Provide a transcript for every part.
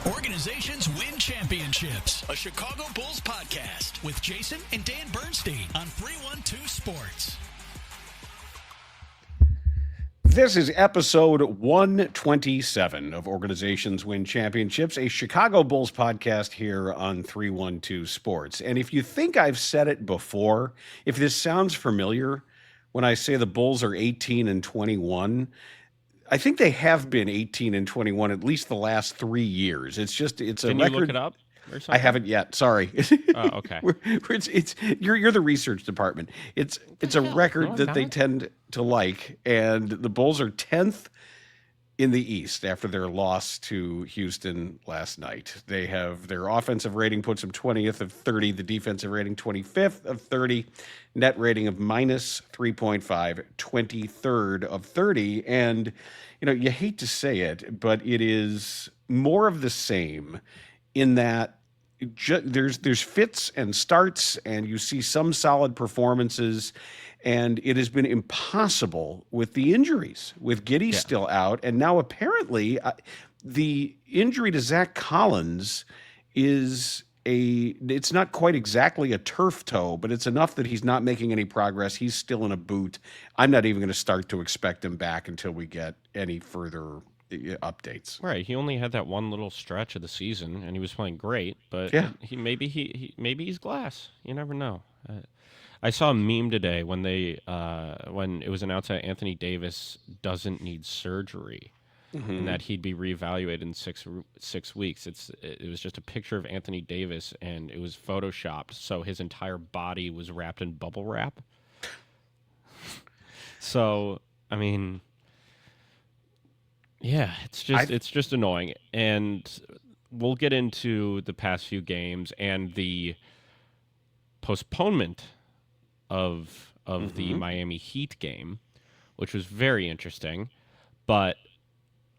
Organizations win championships. A Chicago Bulls podcast with Jason and Dan Bernstein on 312 Sports. This is episode 127 of Organizations Win Championships, a Chicago Bulls podcast here on 312 Sports. And if you think I've said it before, if this sounds familiar, when I say the Bulls are 18-21, I think they have been 18-21 at least the last 3 years. It's a Can record. you look it up or something? I haven't yet. Sorry. Oh, okay. You're the research department. It's a record that they tend to like, and the Bulls are 10th in the East after their loss to Houston last night. They have their offensive rating puts them 20th of 30, the defensive rating 25th of 30, net rating of minus 3.5, 23rd of 30, and you hate to say it, but it is more of the same in that there's fits and starts, and you see some solid performances, and it has been impossible with the injuries, with Giddey still out, and now apparently the injury to Zach Collins it's not quite exactly a turf toe, but it's enough that he's not making any progress. He's still in a boot. I'm not even going to start to expect him back until we get any further updates. Right. He only had that one little stretch of the season, and he was playing great. But maybe he's glass. You never know. I saw a meme today when it was announced that Anthony Davis doesn't need surgery, and that he'd be reevaluated in six weeks. It was just a picture of Anthony Davis, and it was photoshopped, so his entire body was wrapped in bubble wrap. So, I mean, yeah, it's just annoying, and we'll get into the past few games and the postponement of the Miami Heat game, which was very interesting, but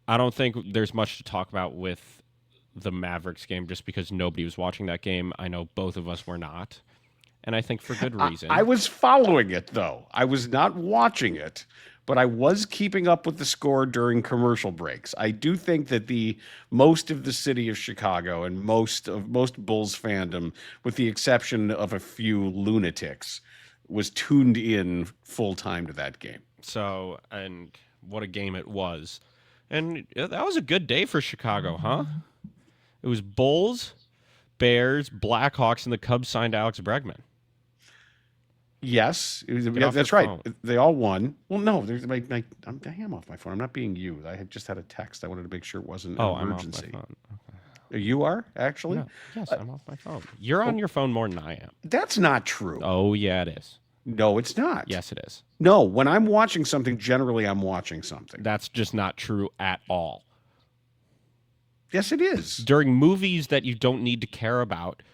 I don't think there's much to talk about with the Mavericks game just because nobody was watching that game. I know both of us were not, and I think for good reason. I was following it, though. I was not watching it, but I was keeping up with the score during commercial breaks. I do think that most of the city of Chicago and most Bulls fandom, with the exception of a few lunatics, was tuned in full time to that game. So, and what a game it was. And that was a good day for Chicago, huh? It was Bulls, Bears, Blackhawks, and the Cubs signed Alex Bregman. Yes, that's right. They all won. Well, no, I am off my phone. I'm not being you. I had just had a text. I wanted to make sure it wasn't an emergency. I'm off my phone. Okay. You are, actually? No. Yes, I'm off my phone. You're on your phone more than I am. That's not true. Oh, yeah, it is. No, it's not. Yes, it is. No, when I'm watching something, generally I'm watching something. That's just not true at all. Yes, it is. During movies that you don't need to care about,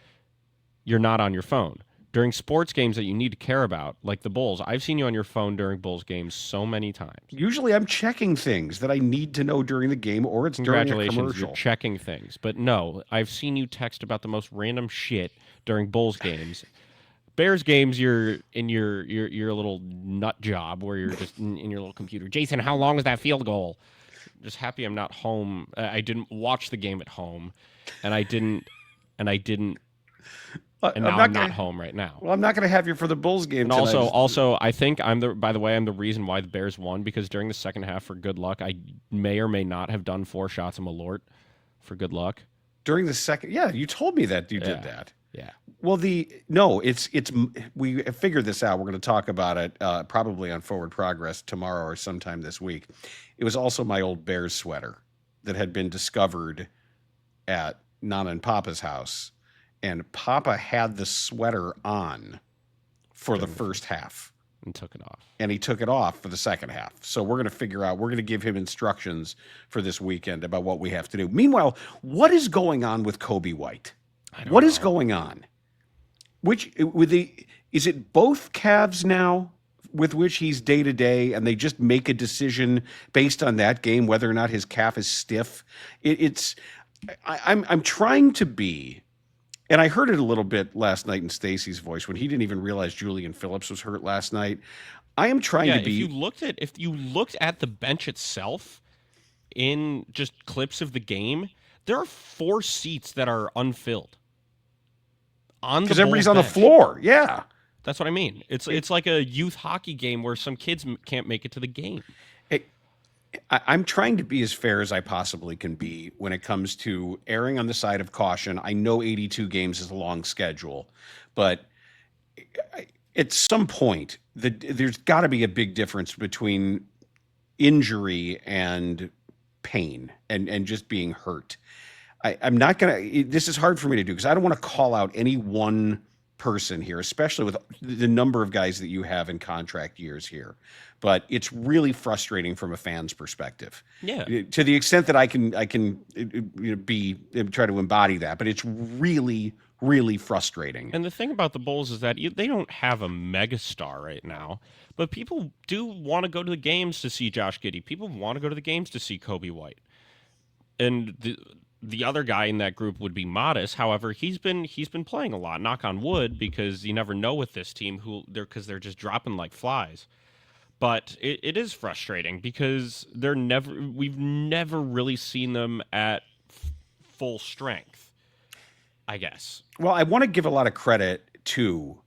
you're not on your phone. During sports games that you need to care about, like the Bulls, I've seen you on your phone during Bulls games so many times. Usually I'm checking things that I need to know during the game, or it's during a commercial. Congratulations, you're checking things. But no, I've seen you text about the most random shit during Bulls games. Bears games, you're in your little nut job where you're just in your little computer. Jason, how long is that field goal? Just happy I'm not home. I didn't watch the game at home, and I'm not home right now. Well, I'm not going to have you for the Bulls game. And also, I think I'm the reason why the Bears won, because during the second half, for good luck, I may or may not have done 4 shots of Malort for good luck. During the second, you told me that you did that. Yeah. Well, we figured this out. We're going to talk about it probably on Forward Progress tomorrow or sometime this week. It was also my old Bears sweater that had been discovered at Nana and Papa's house, and Papa had the sweater on for the first half. And took it off. And he took it off for the second half. So we're going to give him instructions for this weekend about what we have to do. Meanwhile, what is going on with Kobe White? What is going on? Is it both calves now with which he's day to day, and they just make a decision based on that game whether or not his calf is stiff? I'm trying to be, and I heard it a little bit last night in Stacy's voice when he didn't even realize Julian Phillips was hurt last night. I am trying to be. If you looked at the bench itself in just clips of the game, there are 4 seats that are unfilled on the because everybody's Bulls on the bench. floor. Yeah. That's what I mean. It's like a youth hockey game where some kids can't make it to the game. I'm trying to be as fair as I possibly can be when it comes to erring on the side of caution. I know 82 games is a long schedule, but at some point, there's got to be a big difference between injury and pain and just being hurt. I'm not going to, this is hard for me to do because I don't want to call out any one person here, especially with the number of guys that you have in contract years here. But it's really frustrating from a fan's perspective. Yeah. To the extent that I can try to embody that, but it's really, really frustrating. And the thing about the Bulls is that they don't have a megastar right now, but people do want to go to the games to see Josh Giddey. People want to go to the games to see Kobe White. And the other guy in that group would be Modest. However, he's been playing a lot. Knock on wood, because you never know with this team because they're just dropping like flies. But it is frustrating because we've never really seen them at full strength, I guess. Well, I want to give a lot of credit to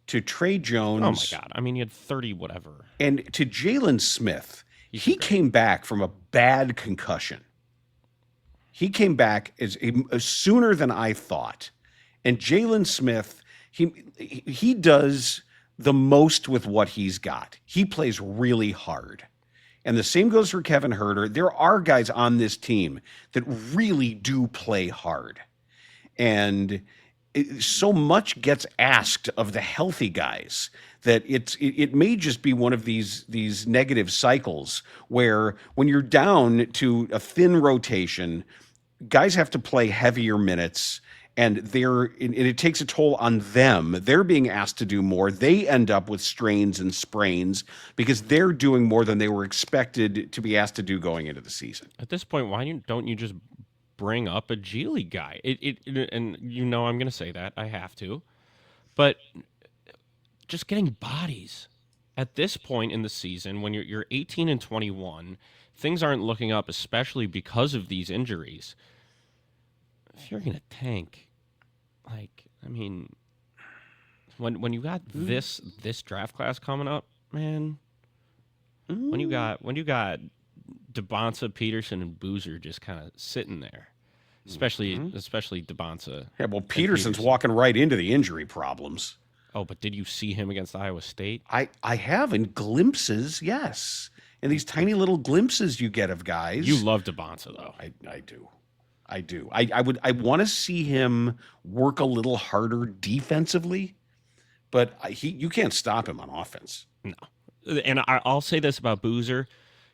Trey Jones. Oh my God! I mean, he had 30 whatever, and to Jalen Smith. He came back from a bad concussion. He came back as sooner than I thought, and Jalen Smith, he does the most with what he's got. He plays really hard. And the same goes for Kevin Huerter. There are guys on this team that really do play hard. And so much gets asked of the healthy guys that it may just be one of these negative cycles where when you're down to a thin rotation, guys have to play heavier minutes. And it takes a toll on them. They're being asked to do more. They end up with strains and sprains because they're doing more than they were expected to be asked to do going into the season. At this point, why don't you just bring up a G League guy? And I'm going to say that. I have to. But just getting bodies at this point in the season, when you're 18 and 21, things aren't looking up, especially because of these injuries. If you're going to tank, when you got this draft class coming up, man, when you got DeBonsa, Peterson, and Boozer just kind of sitting there, especially DeBonsa. Yeah, well, Peterson's walking right into the injury problems. Oh, but did you see him against Iowa State? I have in glimpses, yes. And these tiny little glimpses you get of guys. You love DeBonsa, though. I do. I want to see him work a little harder defensively, but you can't stop him on offense. No. And I'll say this about Boozer.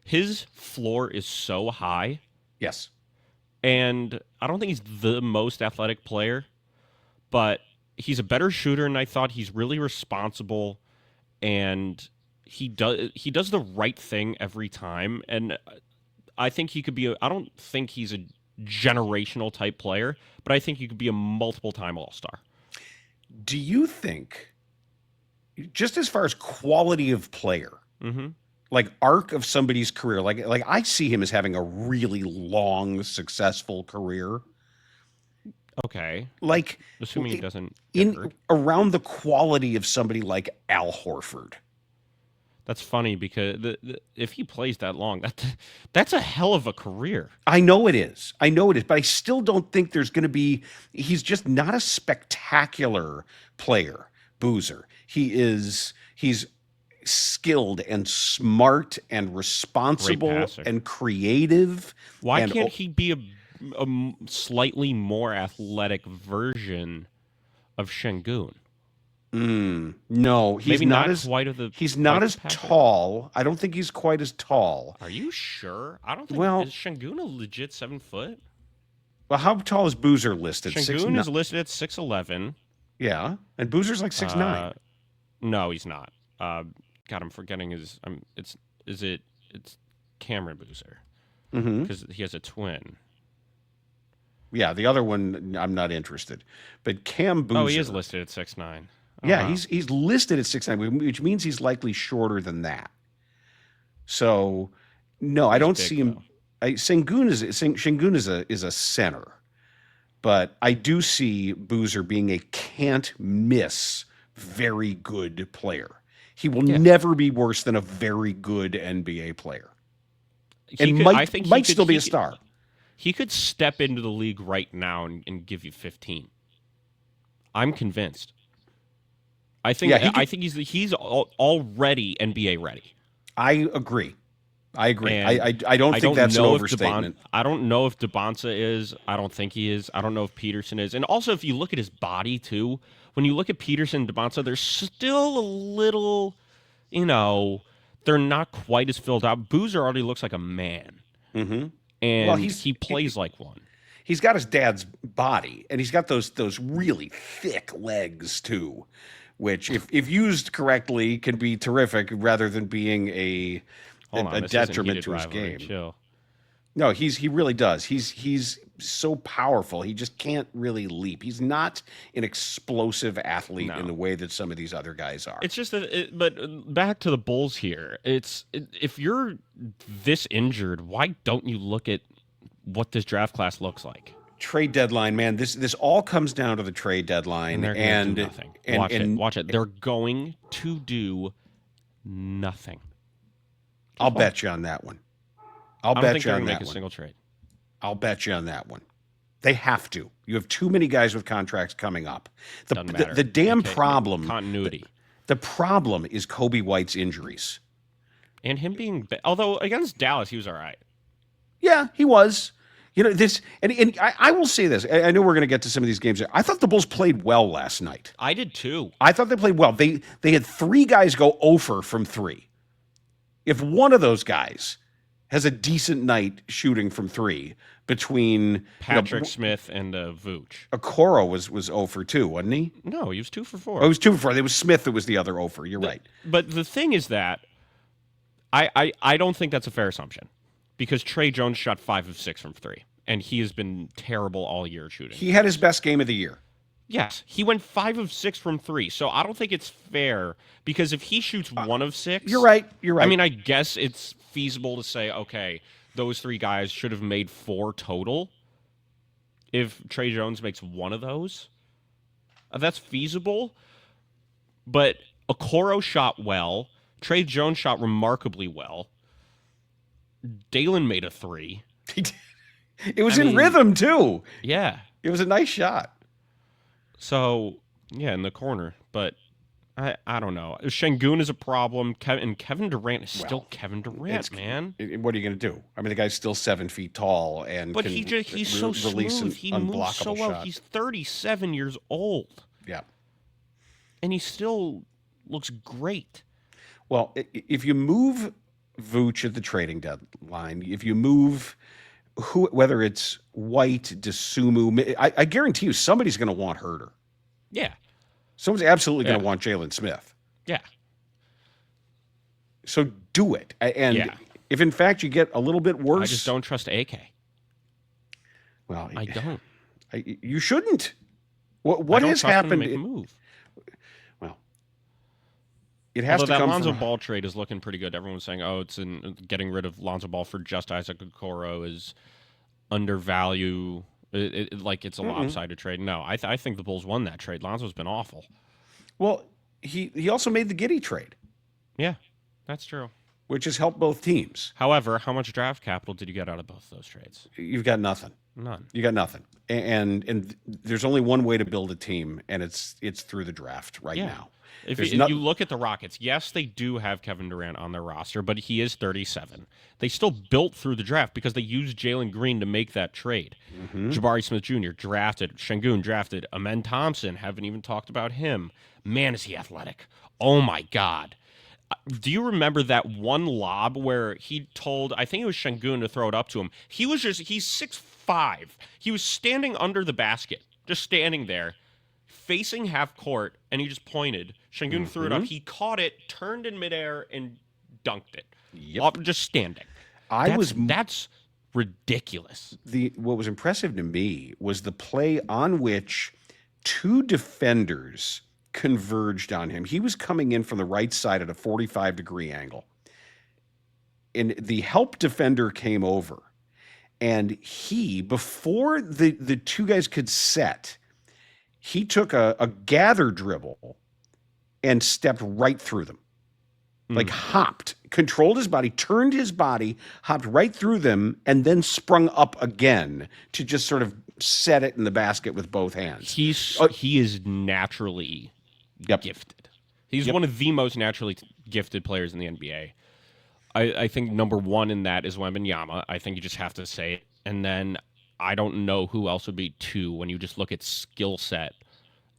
His floor is so high. Yes. And I don't think he's the most athletic player, but he's a better shooter than I thought. He's really responsible, and he does the right thing every time. And I think he could be I don't think he's a generational type player, but I think you could be a multiple-time All-Star. Do you think, just as far as quality of player, like arc of somebody's career, like I see him as having a really long, successful career. Okay. Like assuming he doesn't around the quality of somebody like Al Horford. That's funny because if he plays that long, that's a hell of a career. I know it is, but I still don't think there's going to be. He's just not a spectacular player, Boozer. He's skilled and smart and responsible and creative. Why can't he be a slightly more athletic version of Şengün? No, he's maybe not as quite of the. He's not as tall. I don't think he's quite as tall. Are you sure? I don't think. Is Şengün a legit 7 foot? Well, how tall is Boozer listed? Şengün is listed at 6'11". Yeah, and Boozer's like 6'9". No, he's not. God, I'm forgetting his. It's Cameron Boozer because he has a twin. Yeah, the other one I'm not interested, but Cam Boozer. Oh, he is listed at 6'9". Yeah, he's listed at 6'9", which means he's likely shorter than that. So, no, I don't see him. Şengün is a center, but I do see Boozer being a can't miss, very good player. He will never be worse than a very good NBA player, might still be a star. He could step into the league right now and give you 15. I'm convinced. I think he's already NBA ready. I agree. I don't think that's an overstatement. I don't know if DeBonsa is. I don't think he is. I don't know if Peterson is. And also, if you look at his body too, when you look at Peterson and DeBonsa, they're still a little, they're not quite as filled out. Boozer already looks like a man. Mm-hmm. And he plays like one. He's got his dad's body, and he's got those really thick legs too, which if used correctly can be terrific rather than being a detriment to his game. Chill. No, he really does. He's so powerful. He just can't really leap. He's not an explosive athlete in the way that some of these other guys are. It's just that. But back to the Bulls here. If you're this injured, why don't you look at what this draft class looks like? Trade deadline, man. This all comes down to the trade deadline, and do nothing. Watch it. They're going to do nothing. I'll bet you on that one. I don't think they're going to make a single trade. I'll bet you on that one. They have to. You have too many guys with contracts coming up. The damn problem. Continuity. The problem is Kobe White's injuries. And him being... Although, against Dallas, he was all right. Yeah, he was. And I will say this. I know we're going to get to some of these games. I thought the Bulls played well last night. I did too. I thought they played well. They had 3 guys go 0 from 3. If one of those guys has a decent night shooting from 3 between Patrick Smith and Vooch. Okoro was 0 for 2, wasn't he? No, he was 2 for 4. Oh, he was 2 for 4. It was Smith that was the other 0 for. You're right. But the thing is that I don't think that's a fair assumption because Trey Jones shot 5 of 6 from 3, and he has been terrible all year shooting. He had his best game of the year. Yes, he went 5 of 6 from 3, so I don't think it's fair because if he shoots 1 of 6... You're right. I mean, I guess it's feasible to say, okay, those 3 guys should have made 4 total if Trey Jones makes 1 of those. That's feasible, but Okoro shot well. Trey Jones shot remarkably well. Dalen made a 3. It was in rhythm, too. Yeah. It was a nice shot. So, yeah, in the corner. But I don't know. Şengün is a problem, and Kevin Durant is still Kevin Durant, man. What are you going to do? I mean, the guy's still 7 feet tall, and but he's so smooth. He moves so well. He's 37 years old. Yeah, and he still looks great. Well, if you move Vooch at the trading deadline, if you move whether it's White, DeSumo, I guarantee you somebody's going to want Herter. Yeah. Someone's absolutely going to want Jalen Smith. Yeah. So do it. And if in fact you get a little bit worse... I just don't trust AK. Well, I don't. You shouldn't. What has happened? Make a move. Well, it has Although to come that Lonzo from... Ball trade is looking pretty good. Everyone's saying, it's getting rid of Lonzo Ball for just Isaac Okoro is undervalue. It's a lopsided trade. No, I think the Bulls won that trade. Lonzo's been awful. Well, he also made the Giddey trade. Yeah, that's true. Which has helped both teams. However, how much draft capital did you get out of both those trades? You've got nothing. None. You got nothing. And there's only one way to build a team, and it's through the draft now. If you look at the Rockets, yes, they do have Kevin Durant on their roster, but he is 37. They still built through the draft because they used Jalen Green to make that trade. Jabari Smith Jr. drafted. Şengün drafted. Amen Thompson, haven't even talked about him. Man, is he athletic. Oh, my God. Do you remember that one lob where he told, I think it was Şengün to throw it up to him? He's 6'5". He was standing under the basket, just standing there, facing half court, and he just pointed. Şengün threw it up. He caught it, turned in midair, and dunked it. Yep. Just standing. That's ridiculous. What was impressive to me was the play on which 2 defenders converged on him. He was coming in from the right side at a 45-degree angle. And the help defender came over And before the two guys could set, he took a gather dribble and stepped right through them. Like hopped, controlled his body, turned his body, hopped right through them, and then sprung up again to just sort of set it in the basket with both hands. He is naturally gifted. He's one of the most naturally gifted players in the NBA. I think number one in that is Wembanyama. I think you just have to say it. And then I don't know who else would be two when you just look at skill set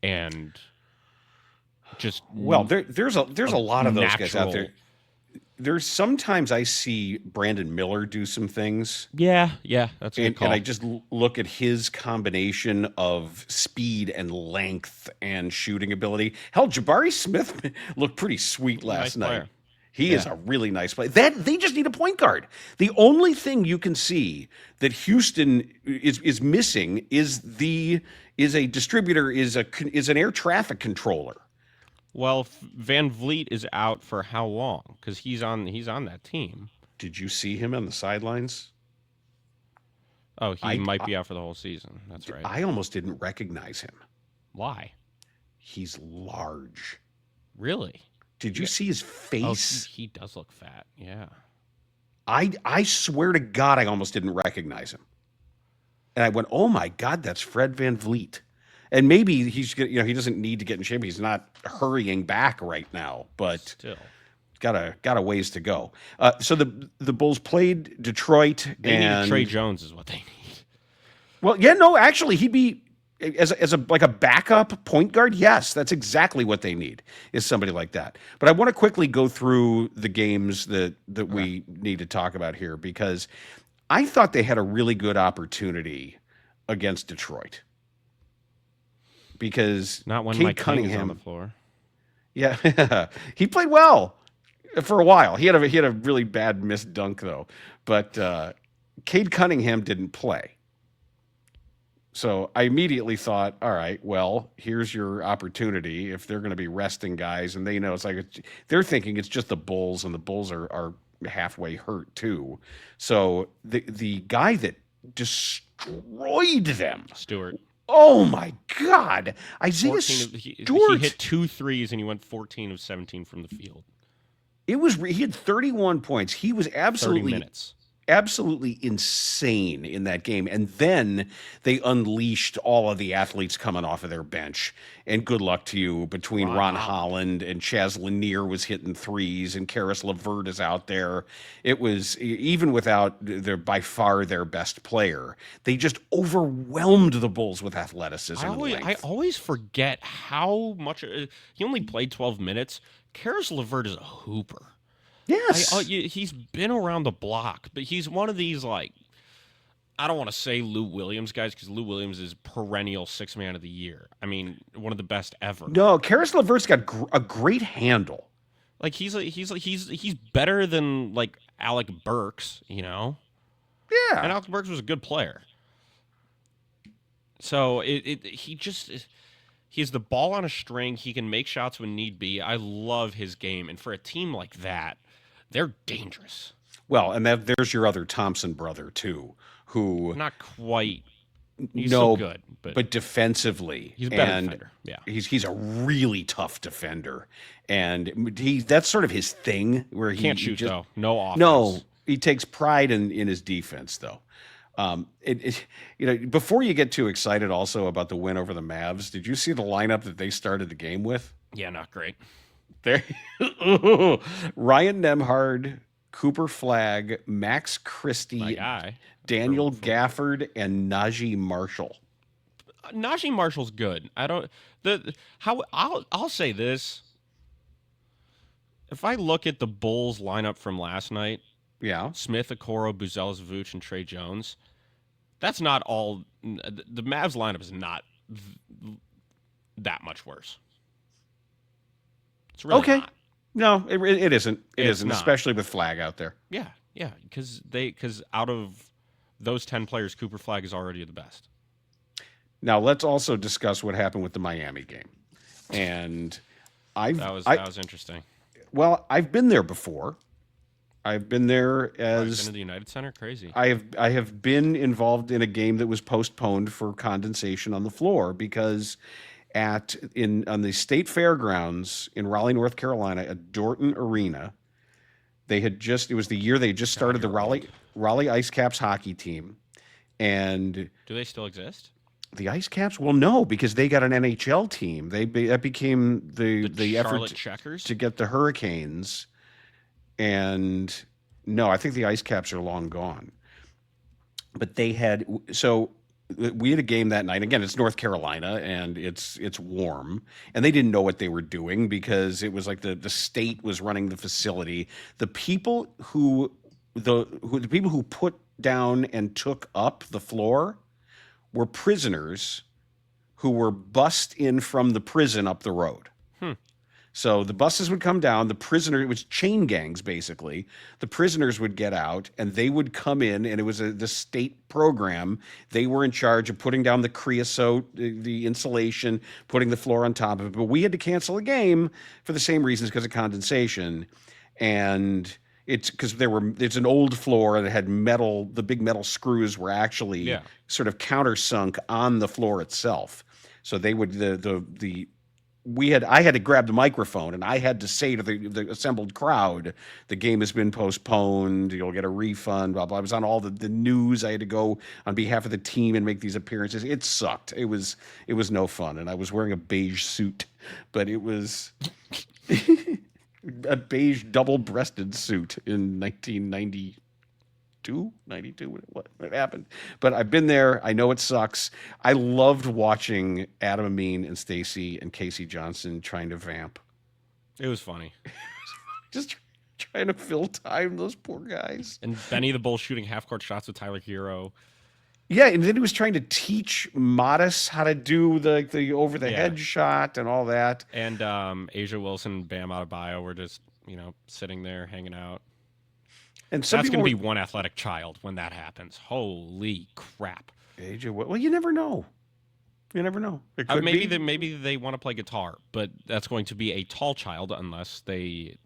and just there's a lot of those guys out there. There's sometimes I see Brandon Miller do some things. Yeah, that's a good call. And I just look at his combination of speed and length and shooting ability. Hell, Jabari Smith looked pretty sweet last night. Player. He is a really nice player. They just need a point guard. The only thing you can see that Houston is missing is a distributor, is an air traffic controller. Well, Van Vliet is out for how long? Because he's on that team. Did you see him on the sidelines? Oh, he might be out for the whole season. That's right. I almost didn't recognize him. Why? He's large. Really? Did you see his face? Oh, he does look fat. Yeah. I swear to God, I almost didn't recognize him. And I went, "Oh my God, that's Fred Van Vliet." And maybe he doesn't need to get in shape. He's not hurrying back right now, but still got a ways to go. So the Bulls played Detroit. They need Trey Jones is what they need. Well, yeah, no, actually, he'd be as a backup point guard. Yes, that's exactly what they need, is somebody like that. But I want to quickly go through the games that we need to talk about here, because I thought they had a really good opportunity against Detroit. Because not when Cade Mike Cunningham on the floor. Yeah, he played well for a while. He had a really bad missed dunk though, but Cade Cunningham didn't play. So I immediately thought, all right, well, here's your opportunity. If they're going to be resting guys, and they know they're thinking it's just the Bulls, and the Bulls are halfway hurt too. So the guy that destroyed them, Stewart. Oh my God, Isaiah Stewart! He hit 2 threes and he went 14 of 17 from the field. He had 31 points. He was 30 minutes. Absolutely insane in that game. And then they unleashed all of the athletes coming off of their bench. And good luck to you between Ron Holland and Chaz Lanier was hitting threes, and Karis LeVert is out there. It was, even without by far their best player, they just overwhelmed the Bulls with athleticism. I always forget how much he only played 12 minutes. Karis LeVert is a hooper. Yes. He's been around the block, but he's one of these, I don't want to say Lou Williams guys, because Lou Williams is perennial 6th man of the year. I mean, one of the best ever. No, Karis LeVert's got a great handle. He's better than Alec Burks, Yeah. And Alec Burks was a good player. So he's the ball on a string. He can make shots when need be. I love his game, and for a team like that, they're dangerous. Well, and there's your other Thompson brother too, who not quite. He's so good, but defensively, he's a better defender. Yeah, he's a really tough defender, and that's sort of his thing. Where he can't shoot though. No offense. No, he takes pride in his defense though. Before you get too excited also about the win over the Mavs, did you see the lineup that they started the game with? Yeah, not great. Ryan Nembhard, Cooper Flagg, Max Christie, Daniel Gafford, and Najee Marshall. Najee Marshall's good. I'll say this. If I look at the Bulls lineup from last night, Smith, Okoro, Buzelis, Vooch, and Trey Jones, that's not all. The Mavs lineup is not that much worse. It's really okay. not. No, it isn't. It isn't, not. Especially with Flagg out there. Yeah, because out of those 10 players, Cooper Flagg is already the best. Now let's also discuss what happened with the Miami game, and that was interesting. Well, I've been there before, I've been there I've been as to the United Center. Crazy. I have been involved in a game that was postponed for condensation on the floor because on the state fairgrounds in Raleigh, North Carolina, at Dorton Arena, it was the year they just started the you're old. Raleigh Ice Caps hockey team, and Do they still exist? the Ice Caps? Well, no, because they got an NHL team. That became the effort Charlotte Checkers? to get the Hurricanes, and no, I think the Ice Caps are long gone. But we had a game that night. Again, it's North Carolina and it's warm, and they didn't know what they were doing because it was like the state was running the facility. The people who put down and took up the floor were prisoners who were bussed in from the prison up the road. So the buses would come down, it was chain gangs basically. The prisoners would get out and they would come in, and it was the state program. They were in charge of putting down the creosote, the insulation, putting the floor on top of it. But we had to cancel a game for the same reasons, because of condensation. And it's because it's an old floor and it had the big metal screws were actually sort of countersunk on the floor itself. So they would, I had to grab the microphone and I had to say to the assembled crowd, the game has been postponed. You'll get a refund. Blah blah. I was on all the news. I had to go on behalf of the team and make these appearances. It sucked. It was no fun. And I was wearing a beige suit, but it was a beige double-breasted suit in 1992. 92, what happened. But I've been there. I know it sucks. I loved watching Adam Amin and Stacy and Casey Johnson trying to vamp. It was funny. Just trying to fill time, those poor guys. And Benny the Bull shooting half-court shots with Tyler Hero. Yeah, and then he was trying to teach Modest how to do the over-the-head shot and all that. And Asia Wilson and Bam Adebayo were just, sitting there hanging out. And that's going to be one athletic child when that happens. Holy crap! Well, you never know. You never know. Maybe they want to play guitar, but that's going to be a tall child unless they.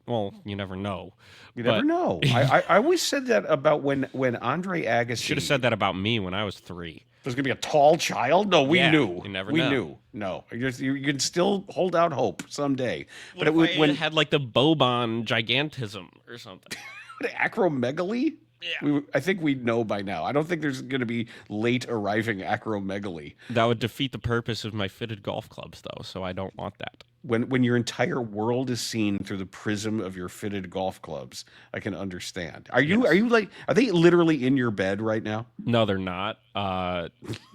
Well, you never know. Never know. I always said that about when Andre Agassi. Should have said that about me when I was 3. There's going to be a tall child? No, we knew. You never we know. knew. No, you can still hold out hope someday. But when it had like the Boban gigantism or something. Acromegaly? Yeah. I think we know by now. I don't think there's going to be late arriving acromegaly. That would defeat the purpose of my fitted golf clubs, though, so I don't want that. When your entire world is seen through the prism of your fitted golf clubs, I can understand. Are they literally in your bed right now? No, they're not.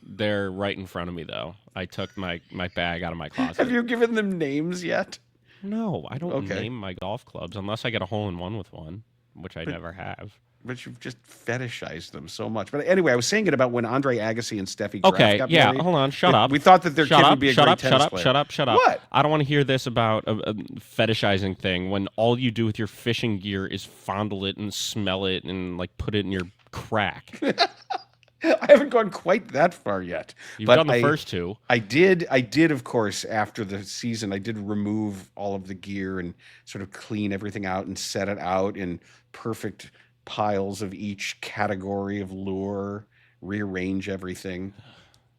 They're right in front of me, though. I took my bag out of my closet. Have you given them names yet? No, I don't name my golf clubs unless I get a hole-in-one with one, which I never have. But you've just fetishized them so much. But anyway, I was saying it about when Andre Agassi and Steffi Graf got married. Hold on, shut up. We thought that their kid would be a great tennis player. Shut up. What? I don't want to hear this about a fetishizing thing when all you do with your fishing gear is fondle it and smell it and like put it in your crack. I haven't gone quite that far yet. You've done the first two. I did, of course, after the season, I did remove all of the gear and sort of clean everything out and set it out in perfect piles of each category of lure, rearrange everything.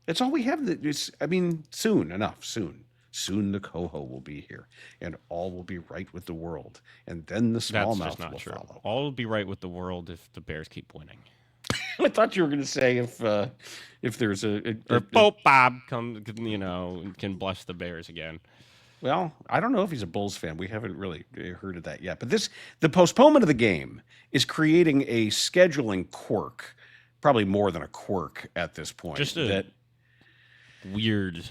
That's all we have. Soon enough. Soon the coho will be here, and all will be right with the world. And then the smallmouth will follow. All will be right with the world if the Bears keep winning. I thought you were going to say if there's or Pope Bob can bless the Bears again. Well, I don't know if he's a Bulls fan. We haven't really heard of that yet. But the postponement of the game is creating a scheduling quirk, probably more than a quirk at this point. Just a weird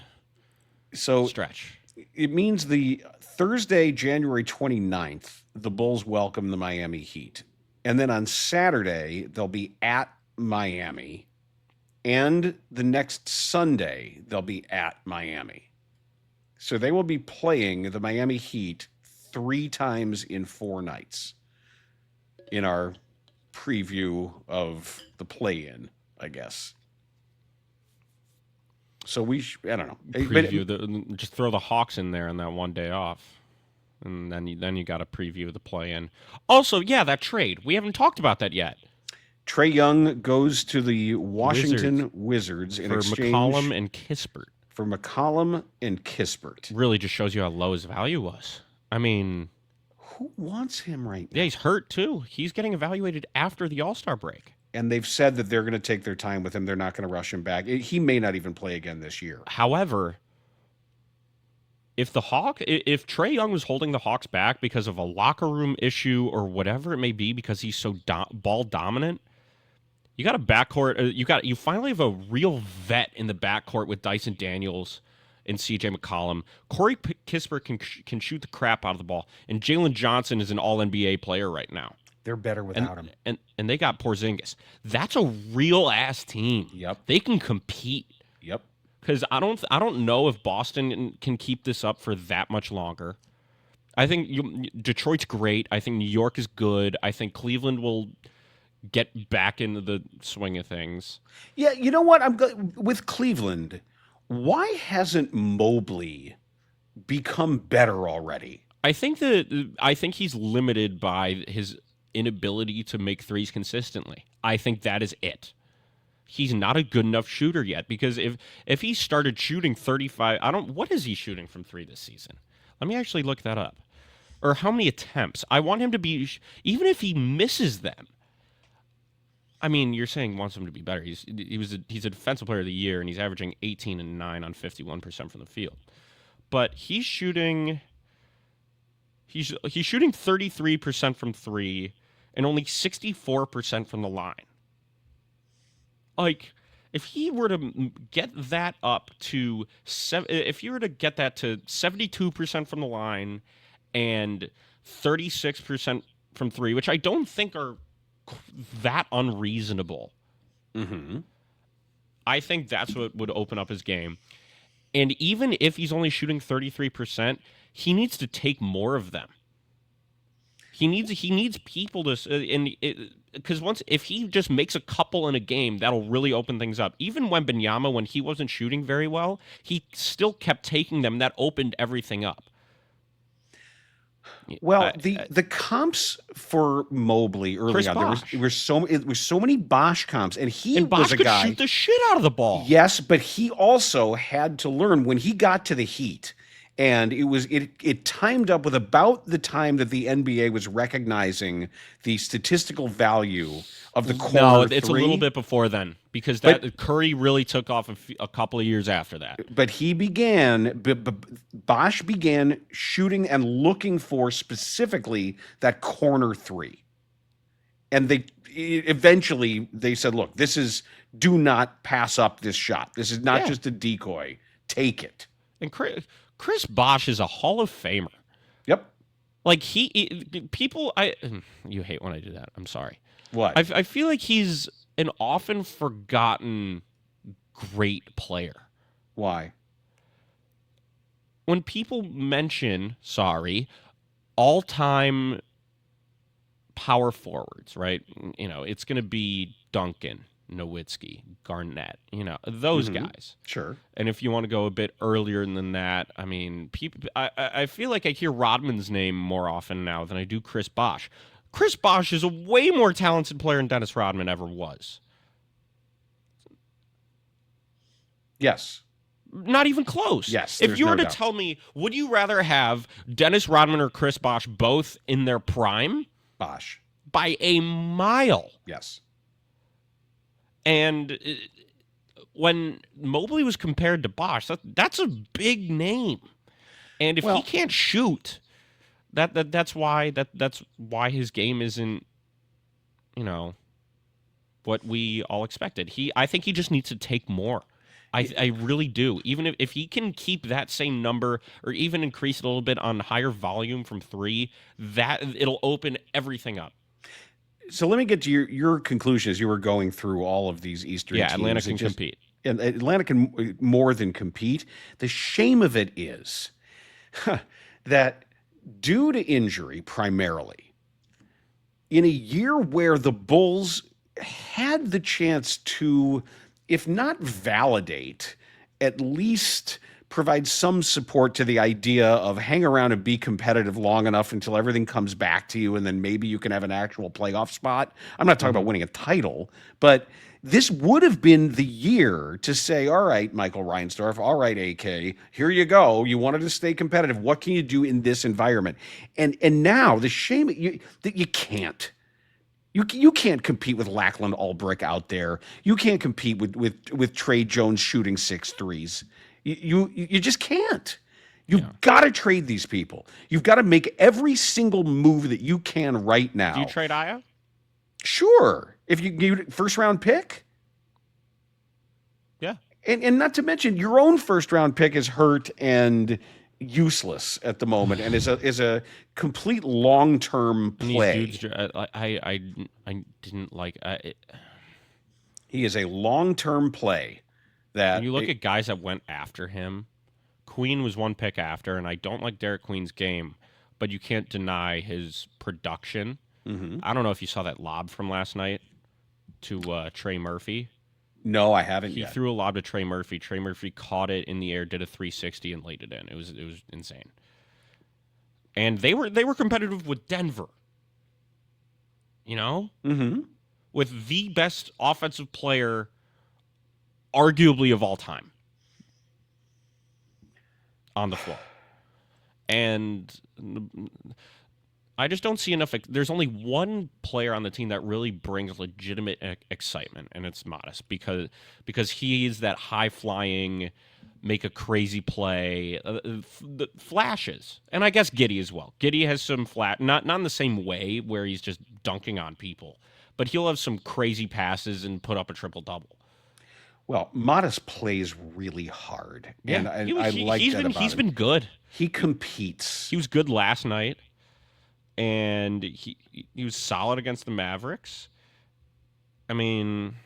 stretch. It means the Thursday, January 29th, the Bulls welcome the Miami Heat. And then on Saturday, they'll be at Miami. And the next Sunday, they'll be at Miami. So they will be playing the Miami Heat 3 times in 4 nights in our preview of the play-in, I guess. So I don't know. Just throw the Hawks in there on that one day off. And then you got a preview of the play-in. Also, yeah, that trade. We haven't talked about that yet. Trae Young goes to the Washington Wizards in exchange McCollum and Kispert. For McCollum and Kispert. Really just shows you how low his value was. I mean, who wants him right now? Yeah, he's hurt too. He's getting evaluated after the All-Star break. And they've said that they're going to take their time with him. They're not going to rush him back. He may not even play again this year. However, if Trae Young was holding the Hawks back because of a locker room issue or whatever it may be, because he's so ball dominant, you got a backcourt. You finally have a real vet in the backcourt with Dyson Daniels and C.J. McCollum. Corey Kispert can shoot the crap out of the ball, and Jalen Johnson is an All-NBA player right now. They're better without him. And they got Porzingis. That's a real ass team. Yep. They can compete. Yep. Because I don't know if Boston can keep this up for that much longer. I think Detroit's great. I think New York is good. I think Cleveland will get back into the swing of things. Yeah, you know what? With Cleveland, why hasn't Mobley become better already? I think he's limited by his inability to make threes consistently. I think that is it. He's not a good enough shooter yet, because if he started shooting 35, what is he shooting from three this season? Let me actually look that up. Or how many attempts? I want him to be, even if he misses them. I mean, you're saying wants him to be better. He's a defensive player of the year, and he's averaging 18 and 9 on 51% from the field. But he's shooting 33% from three and only 64% from the line. Like, if he were to get that up to if you were to get that to 72% from the line and 36% from three, which I don't think are that unreasonable. Mm-hmm. I think that's what would open up his game. And even if he's only shooting 33%, he needs to take more of them. He needs people to, because if he just makes a couple in a game, that'll really open things up. Even Wembanyama, when he wasn't shooting very well, he still kept taking them. That opened everything up. Well, the comps for Mobley early on, there was so many Bosch comps, and Bosch was a could guy shoot the shit out of the ball. Yes, but he also had to learn when he got to the Heat, and it timed up with about the time that the NBA was recognizing the statistical value of the corner No, it's three. A little bit before then, because Curry really took off a couple of years after that. But Bosch began shooting and looking for specifically that corner three. And eventually they said, look, do not pass up this shot. This is not just a decoy. Take it. And Chris Bosh is a Hall of Famer. Yep. Like you hate when I do that. I'm sorry. What? I feel like he's an often forgotten great player. Why? When people mention, all-time power forwards, right? It's going to be Duncan, Nowitzki, Garnett, those guys. Sure. And if you want to go a bit earlier than that, I mean, I feel like I hear Rodman's name more often now than I do Chris Bosh. Chris Bosh is a way more talented player than Dennis Rodman ever was. Yes. Not even close. Yes. If you were to tell me, would you rather have Dennis Rodman or Chris Bosh both in their prime? Bosh. By a mile. Yes. And when Mobley was compared to Bosh, that's a big name. And if he can't shoot, that's why his game isn't, what we all expected. I think he just needs to take more. I really do. Even if he can keep that same number or even increase it a little bit on higher volume from three, it'll open everything up. So let me get to your conclusion as you were going through all of these Eastern teams. Yeah, Atlanta can compete. And Atlanta can more than compete. The shame of it is that due to injury primarily, in a year where the Bulls had the chance to, if not validate, at least provide some support to the idea of hang around and be competitive long enough until everything comes back to you, and then maybe you can have an actual playoff spot. I'm not talking about winning a title, but this would have been the year to say, all right, Michael Reinsdorf, all right, AK, here you go. You wanted to stay competitive. What can you do in this environment? And now the shame that you can't. You can't compete with Lackland Ulbrich out there. You can't compete with Trey Jones shooting 6 threes. You just can't. You've got to trade these people. You've got to make every single move that you can right now. Do you trade Aya? Sure. If you give first round pick. Yeah. And not to mention your own first round pick is hurt and useless at the moment and is a complete long-term play. These dudes, I didn't like he is a long-term play that when you look at guys that went after him. Queen was one pick after, and I don't like Derek Queen's game, but you can't deny his production. Mm-hmm. I don't know if you saw that lob from last night to Trey Murphy. No, I haven't yet. He threw a lob to Trey Murphy. Trey Murphy caught it in the air, did a 360, and laid it in. It was insane. And they were competitive with Denver. You know? Mm-hmm. With the best offensive player, arguably of all time, on the floor. And I just don't see enough. There's only one player on the team that really brings legitimate excitement, and it's Modest because he is that high flying, make a crazy play, the flashes, and I guess Giddey as well. Giddey has some not in the same way where he's just dunking on people, but he'll have some crazy passes and put up a triple double. Well, Modest plays really hard, and I like that about him. He's been good. He competes. He was good last night. And he was solid against the Mavericks. I mean,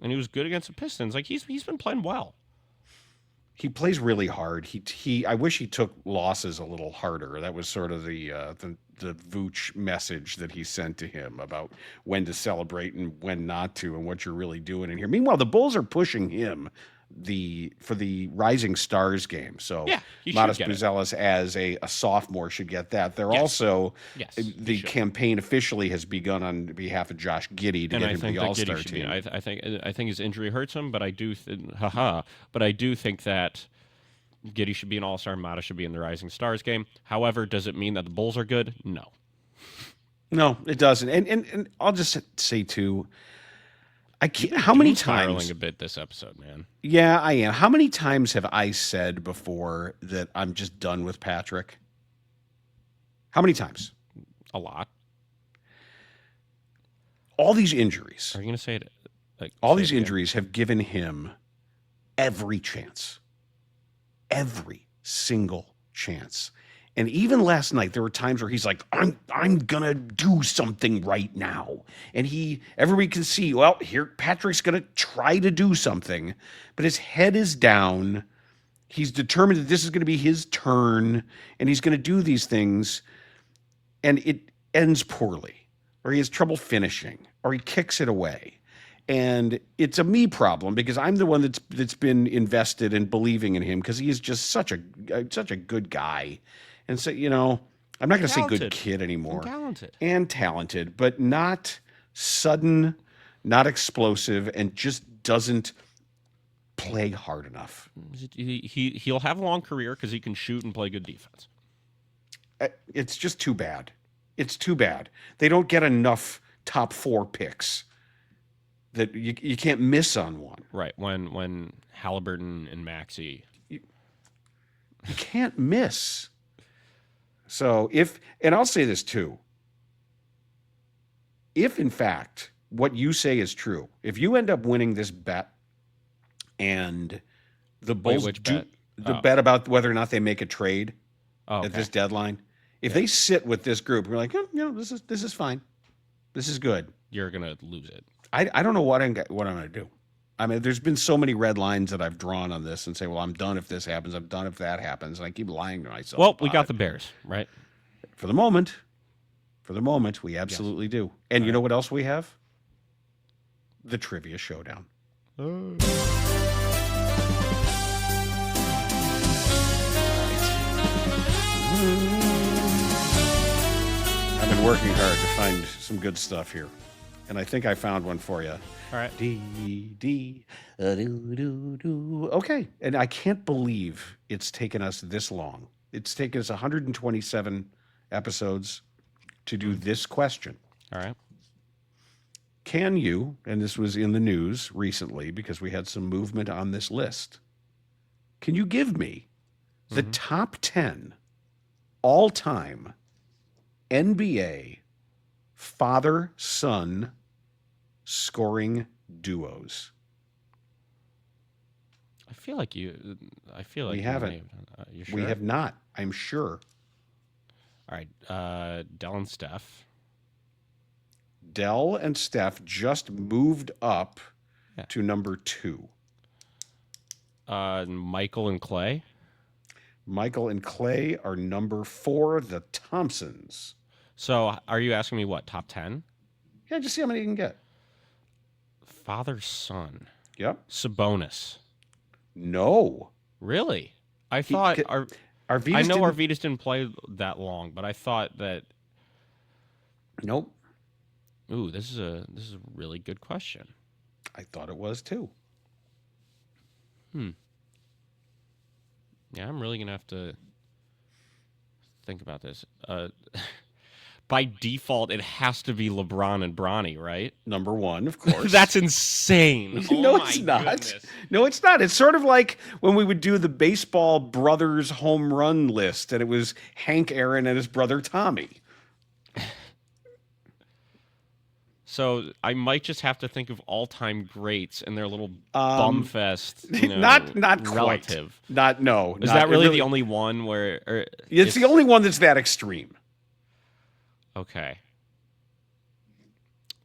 and he was good against the Pistons. Like he's been playing well. He plays really hard. I wish he took losses a little harder. That was sort of the Vooch message that he sent to him about when to celebrate and when not to, and what you're really doing in here. Meanwhile, the Bulls are pushing him for the Rising Stars game. So Modest Buzelis as a sophomore should get that. They're also the campaign officially has begun on behalf of Josh Giddey to get him to the All-Star team. I think his injury hurts him, but I do think that Giddey should be an All-Star and Modest should be in the Rising Stars game. However, does it mean that the Bulls are good? No. No, it doesn't. And I'll just say too, I can't. How many times? Spiraling a bit this episode, man. Yeah, I am. How many times have I said before that I'm just done with Patrick? How many times? A lot. All these injuries. Are you going to say it? All these injuries have given him every chance. Every single chance. And even last night, there were times where he's like, I'm gonna do something right now. And everybody can see, well, here Patrick's gonna try to do something, but his head is down. He's determined that this is gonna be his turn, and he's gonna do these things, and it ends poorly, or he has trouble finishing, or he kicks it away. And it's a me problem because I'm the one that's been invested in believing in him because he is just such a good guy. And so, I'm not going to say good kid anymore. And talented, but not sudden, not explosive, and just doesn't play hard enough. He'll have a long career because he can shoot and play good defense. It's just too bad. It's too bad. They don't get enough top 4 picks that you can't miss on one. Right, when Halliburton and Maxey. You can't miss. So and I'll say this too, if in fact what you say is true, if you end up winning this bet and the Bulls bet about whether or not they make a trade at this deadline, if they sit with this group, we're like, this is fine. This is good. You're going to lose it. I don't know what I'm going to do. I mean, there's been so many red lines that I've drawn on this and say, well, I'm done if this happens. I'm done if that happens. And I keep lying to myself. Well, we got the Bears, right? For the moment, we absolutely do. And you know what else we have? The Trivia Showdown. working hard to find some good stuff here, and I think I found one for you. All right. Okay, and I can't believe it's taken us this long. It's taken us 127 episodes to do this question. All right. Can you, and this was in the news recently because we had some movement on this list, can you give me the top 10 all-time NBA father-son scoring duos? I feel like we haven't. You sure? We have not, I'm sure. All right. Dell and Steph. Dell and Steph just moved up to number 2. Michael and Clay. Michael and Clay are number 4. The Thompsons. So are you asking me what, top 10? Yeah, just see how many you can get. Father, son. Yep. Sabonis. No. Really? I thought Arvydas I know Arvydas didn't play that long, but I thought that. Nope. Ooh, this is a really good question. I thought it was too. Yeah, I'm really gonna have to think about this. By default, it has to be LeBron and Bronny, right? Number 1, of course. That's insane. No, it's not. Goodness. No, it's not. It's sort of like when we would do the baseball brothers home run list, and it was Hank Aaron and his brother Tommy. So I might just have to think of all-time greats and their little bumfest. Not relative. Quite. No. Is that really the only one where? It's the only one that's that extreme. Okay.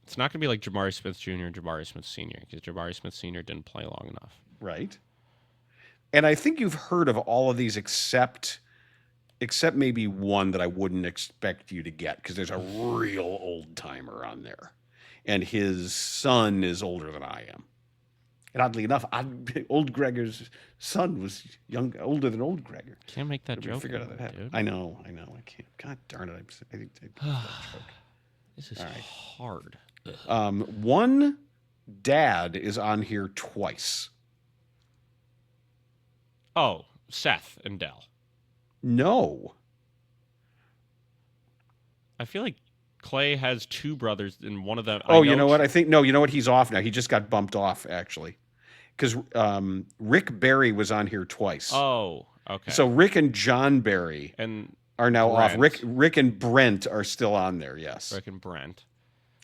It's not going to be like Jabari Smith Jr. and Jabari Smith Sr. because Jabari Smith Sr. didn't play long enough. Right. And I think you've heard of all of these except maybe one that I wouldn't expect you to get because there's a real old timer on there. And his son is older than I am. And oddly enough, old Gregor's son was older than old Gregor. Can't make that joke. Figure out that happened. I know. I can't. God darn it! I think this is hard. One dad is on here twice. Oh, Seth and Dell. No. I feel like Clay has 2 brothers, and one of them. You know what? I think no. You know what? He's off now. He just got bumped off actually, because Rick Barry was on here twice. Oh, okay. So Rick and John Barry are now off. Rick and Brent are still on there. Yes. Rick and Brent.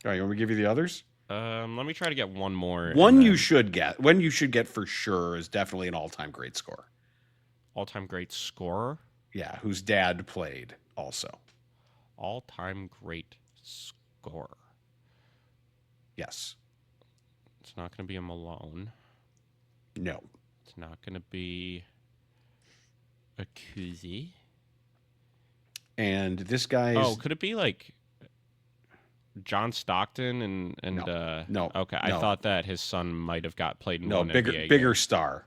All right. You want me to give you the others? Let me try to get one more. One you should get. One you should get for sure is definitely an all-time great scorer. All-time great scorer. Yeah, whose dad played also. All-time great scorer. Yes. It's not going to be a Malone. No. It's not going to be a Kuzi. And this guy. Could it be like John Stockton and no. Okay, I thought that his son might have played in one bigger NBA bigger game. star.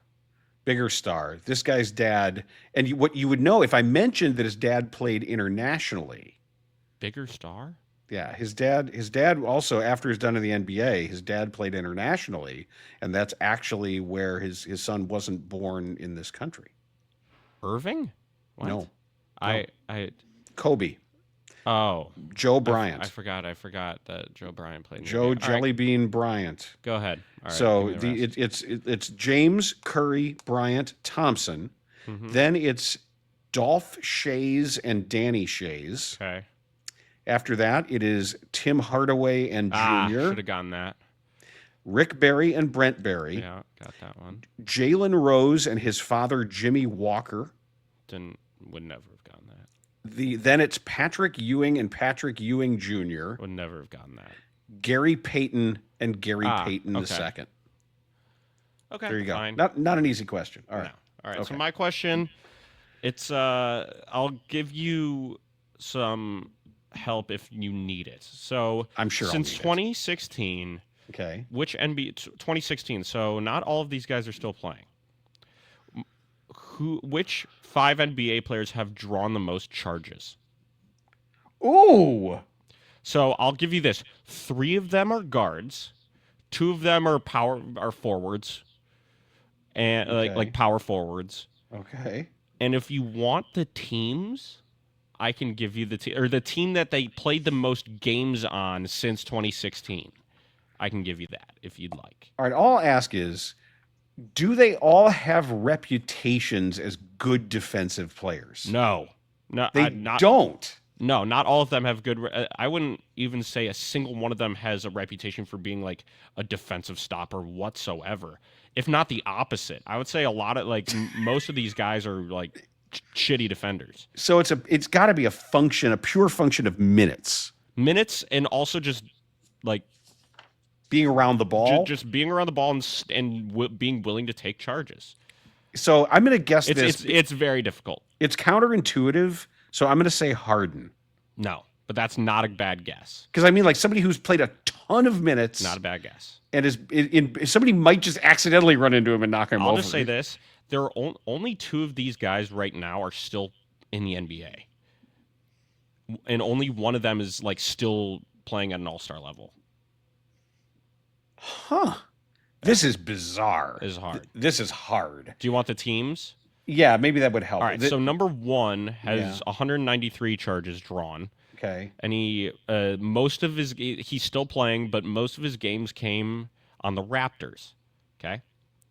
Bigger star. This guy's dad, and what you would know if I mentioned that his dad played internationally. Bigger star? Yeah, his dad also, after he's done in the NBA, his dad played internationally, and that's actually where his son wasn't born in this country. Irving? What? No. I Kobe. Oh. Joe Bryant. I forgot that Joe Bryant played in Joe the NBA. Jellybean Bryant. Go ahead. All right, so it's James Curry Bryant Thompson. Mm-hmm. Then it's Dolph Schayes and Danny Schayes. Okay. After that, it is Tim Hardaway and Jr. Should have gotten that. Rick Barry and Brent Barry. Yeah, got that one. Jalen Rose and his father, Jimmy Walker. Would never have gotten that. Then it's Patrick Ewing and Patrick Ewing Jr. Would never have gotten that. Gary Payton and Gary Payton II. Okay, there you go. Fine. Not an easy question. All right. No. All right. Okay. So my question, it's I'll give you some help if you need it. So I'm sure since 2016. Okay. Which NBA 2016? So not all of these guys are still playing. Which 5 NBA players have drawn the most charges? Ooh. So I'll give you this: 3 of them are guards, 2 of them are forwards, and like power forwards. Okay. And if you want the teams, I can give you the team that they played the most games on since 2016. I can give you that if you'd like. All right. All I'll ask is, do they all have reputations as good defensive players? No, they don't. No, not all of them have good. I wouldn't even say a single one of them has a reputation for being like a defensive stopper whatsoever. If not the opposite, I would say a lot of most of these guys are like shitty defenders. So it's got to be a pure function of minutes, and also just like being around the ball, just being around the ball and being willing to take charges. So I'm going to guess it's very difficult. It's counterintuitive. So I'm going to say Harden. No, but that's not a bad guess. Because I mean, like somebody who's played a ton of minutes. Not a bad guess. And somebody might just accidentally run into him and knock him over. I'll just say this. There are only 2 of these guys right now are still in the NBA. And only one of them is like still playing at an all-star level. Huh. This is bizarre. This is hard. This is hard. Do you want the teams? Yeah, maybe that would help. All right, so number 1 has 193 charges drawn. Okay. And he's still playing, but most of his games came on the Raptors. Okay.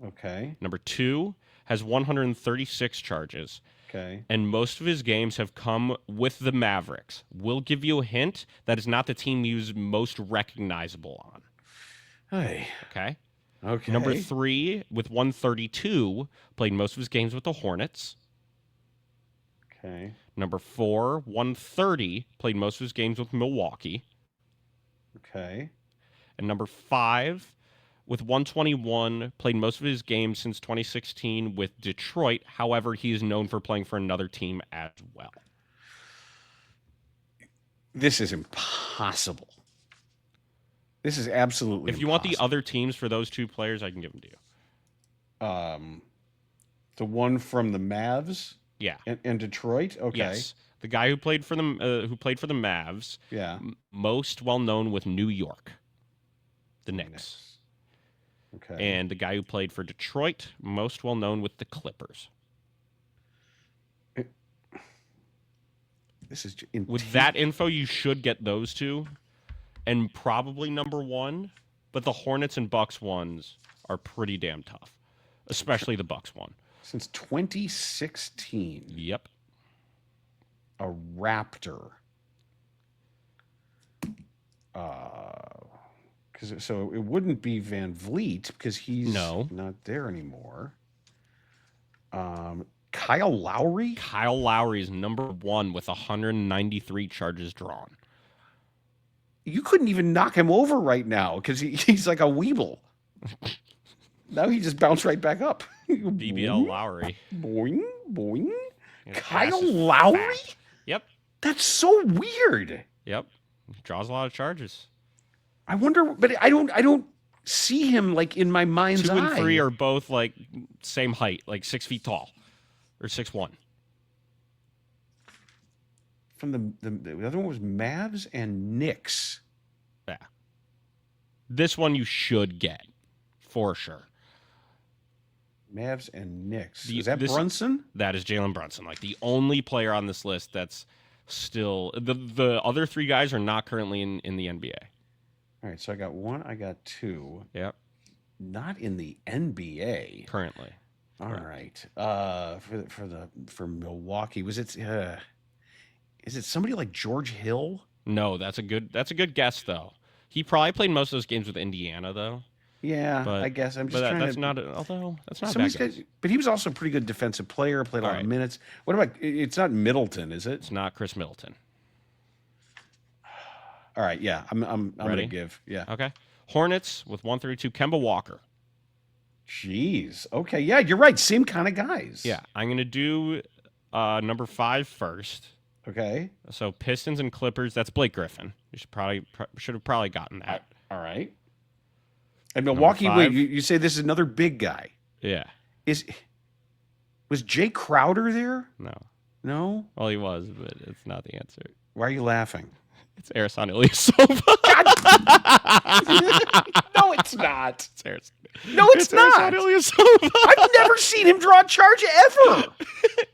Okay. Number 2 has 136 charges. Okay. And most of his games have come with the Mavericks. We'll give you a hint. That is not the team he was most recognizable on. Hey. Okay. Okay. Number 3, with 132, played most of his games with the Hornets. Okay. Number 4, 130, played most of his games with Milwaukee. Okay. And number 5, with 121, played most of his games since 2016 with Detroit. However, he is known for playing for another team as well. This is impossible. This is absolutely If you want the other teams for those 2 players, I can give them to you. The one from the Mavs? Yeah. And Detroit? Okay. Yes. The guy who played for the Mavs. Yeah. Most well known with New York. The Knicks. Okay. And the guy who played for Detroit, most well known with the Clippers. This is with that info, you should get those 2. And probably number 1, but the Hornets and Bucks ones are pretty damn tough, especially the Bucks one. Since 2016. Yep. A Raptor. So it wouldn't be Van Vliet because he's not there anymore. Kyle Lowry? Kyle Lowry is number 1 with 193 charges drawn. You couldn't even knock him over right now because he's like a weeble. Now he just bounced right back up. BBL Lowry. Boing, boing. Kyle Lowry? Fat. Yep. That's so weird. Yep. He draws a lot of charges. I wonder, but I don't see him like in my mind's eye. 2 and 3 are both like same height, like 6 feet tall or 6'1". From the other one was Mavs and Knicks. Yeah. This one you should get for sure. Mavs and Knicks. Is that Brunson? That is Jalen Brunson. Like the only player on this list that's still the other 3 guys are not currently in the NBA. All right, so I got 1, I got 2. Yep. Not in the NBA currently. All right. For Milwaukee, was it? Is it somebody like George Hill? No, that's a good guess though. He probably played most of those games with Indiana though. Yeah, I guess I'm just trying that's to. not. Although that's not a bad guess. But he was also a pretty good defensive player. Played a lot of minutes. What about? It's not Middleton, is it? It's not Chris Middleton. All right. Yeah, I'm gonna give. Yeah. Okay. Hornets with 132. Kemba Walker. Jeez. Okay. Yeah, you're right. Same kind of guys. Yeah, I'm gonna do number 5 first. Okay. So Pistons and Clippers. That's Blake Griffin. You should have probably gotten that. All right. And Milwaukee. Wait, you say this is another big guy? Yeah. Was Jay Crowder there? No. No. Well, he was, but it's not the answer. Why are you laughing? It's Ersan Ilyasova. No, it's not. It's Ersan. No, it's not. Ersan Ilyasova. I've never seen him draw a charge ever.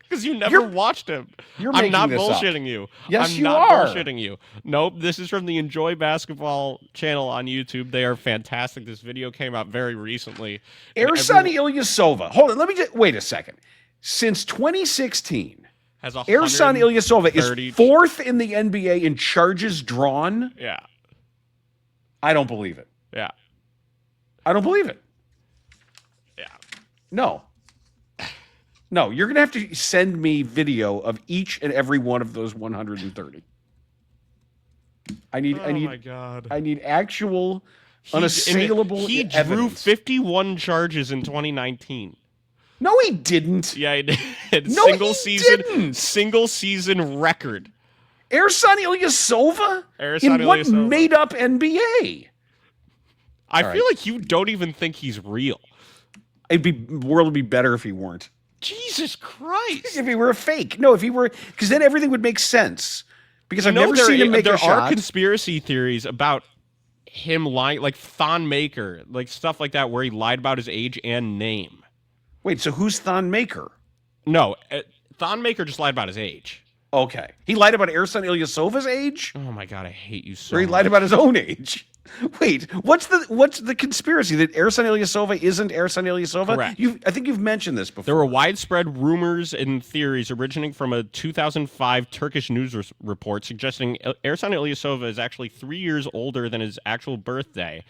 Because you never watched him. I'm not bullshitting you. Yes, I'm you not are. bullshitting you. Nope, this is from the Enjoy Basketball channel on YouTube. They are fantastic. This video came out very recently. Ersan Ilyasova. Hold on, let me just wait a second. Since 2016, Ersan Ilyasova is fourth in the NBA in charges drawn. Yeah. I don't believe it. Yeah. I don't believe it. Yeah. No, you're going to have to send me video of each and every one of those 130. I need my God. I need actual unassailable He evidence. drew 51 charges in 2019. No, he didn't. Yeah, he did. No, Single season record. Ersan Ilyasova? In what made-up NBA? I feel like you don't even think he's real. The world would be better if he weren't. Jesus Christ! If he were a fake. No, if he were, because then everything would make sense. Because I've never seen him make a shot. There are conspiracy theories about him lying, like Thon Maker, like stuff like that, where he lied about his age and name. Wait, so who's Thon Maker? No, Thon Maker just lied about his age. Okay. He lied about Ersan Ilyasova's age? Oh my God, I hate you so much. Or he lied about his own age? Wait, what's the conspiracy that Ersan Ilyasova isn't Ersan Ilyasova? Correct. I think you've mentioned this before. There were widespread rumors and theories originating from a 2005 Turkish news report suggesting Ersan Ilyasova is actually 3 years older than his actual birthday,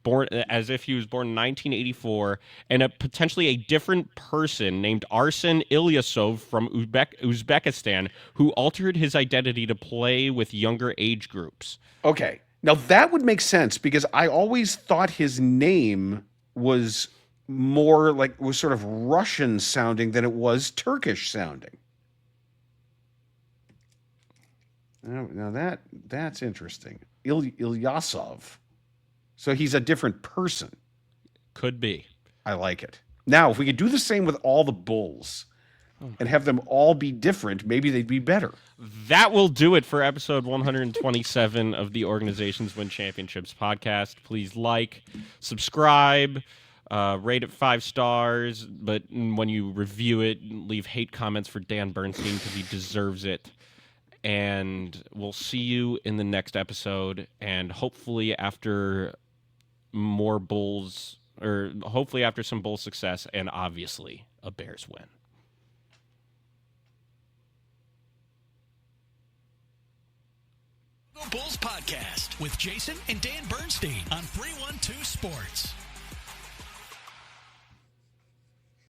born as if he was born in 1984, and potentially a different person named Arsen Ilyasov from Uzbekistan who altered his identity to play with younger age groups. Okay. Now, that would make sense because I always thought his name was more was sort of Russian sounding than it was Turkish sounding. Now that's interesting. Ilyasov. So he's a different person. Could be. I like it. Now, if we could do the same with all the Bulls and have them all be different, maybe they'd be better. That will do it for episode 127 of the Organizations Win Championships podcast. Please subscribe, rate it 5 stars, but when you review it, leave hate comments for Dan Bernstein because he deserves it. And we'll see you in the next episode, and hopefully after more Bulls, or hopefully after some Bulls success, and obviously a Bears win. Bulls Podcast with Jason and Dan Bernstein on 312 Sports.